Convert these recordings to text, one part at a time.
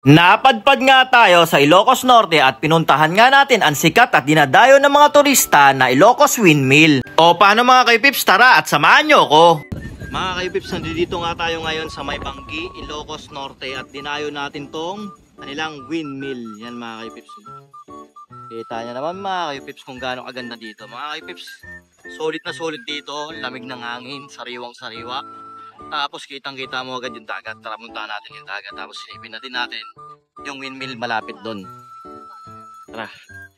Napadpad nga tayo sa Ilocos Norte at pinuntahan nga natin ang sikat at dinadayo ng mga turista na Ilocos Windmill. O paano mga kaipips, tara at samahan nyo ko. Mga kaipips, nandito nga tayo ngayon sa May Banggi, Ilocos Norte at dinayo natin tong kanilang windmill. Yan mga kaipips. Kita nyo naman mga kaipips kung gaano kaganda dito. Mga kaipips, solid na solid dito, lamig ng hangin, sariwang sariwa. Tapos kitang-kita mo agad yung dagat. Tara, puntahan natin yung dagat. Tapos silipin natin yung windmill malapit doon. Tara,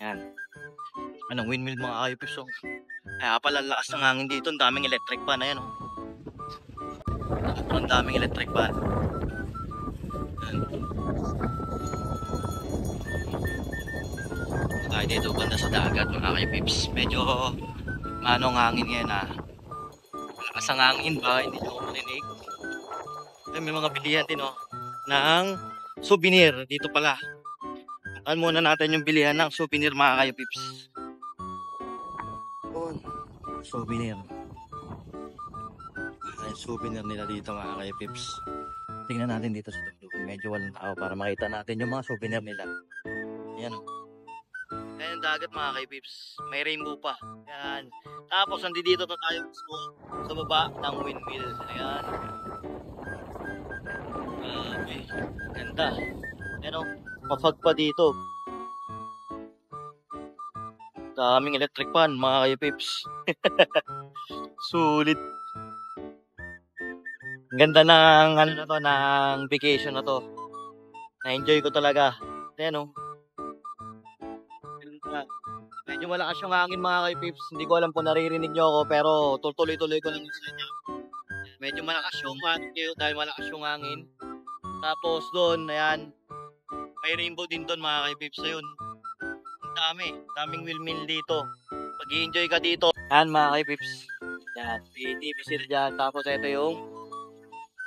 yan. Anong windmill mga kaipips? Oh. Kaya pala lakas ng hangin dito. Ang daming electric fan. Ayan, oh. Ang daming electric fan. Tayo dito banda sa dagat mga kaipips. Medyo manong hangin ngayon, ah. Lakas ang hangin ba? Hindi nyo marinig. Ay, may mga bilihan din, oh, ng souvenir dito pala. Puntaan muna natin yung bilihan ng souvenir mga kaipips. Souvenir. Ay, souvenir nila dito mga kaipips. Tingnan natin dito sa dulo. Medyo walang tao para makita natin yung mga souvenir nila. Ayan, oh. Ayan yung dagat mga kaipips. May rainbow pa. Ayan. Tapos nandito na tayo sa baba ng windmill. Ayan. Okay. Ganda. Ayan, oh. Mafag pa dito. Daming electric fan mga kaipips. Sulit. Ganda ng ano na to, ng vacation na to. Na-enjoy ko talaga. Ayan, oh. Medyo malakas yung hangin mga kaipips. Hindi ko alam kung naririnig nyo ako, pero tuloy-tuloy ko lang sa inyo. Medyo malakas yung hangin dahil malakas yung hangin. Tapos doon, ayan, may rainbow din doon mga kaipips. Ayun, daming windmill dito. Pag-i-enjoy ka dito. Ayan mga kaipips. Yan, PTV sila dyan. Tapos ito yung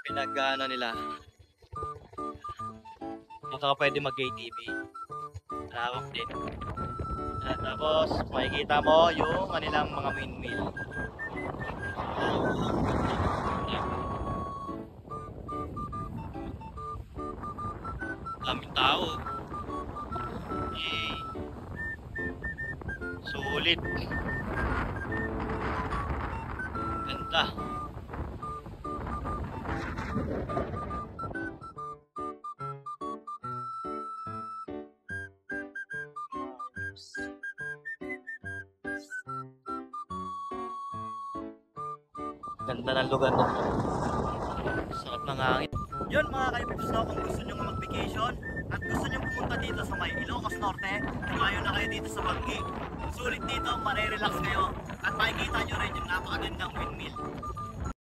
pinag-ano nila. Dito ka pwede mag-ATV. Tawag din. At tapos makikita mo yung kanilang mga windmill. Daming tao. Yay. Sulit. Ganda. Ganda ng lugar na ito. Sarap ng hangin. Yun mga kaipips, no, kung gusto nyo mag-vacation at gusto nyo pumunta dito sa May Ilocos Norte, tumayo na kayo dito sa Banggi. Sulit dito, marirelax kayo at makikita nyo rin yung napakagandang windmill.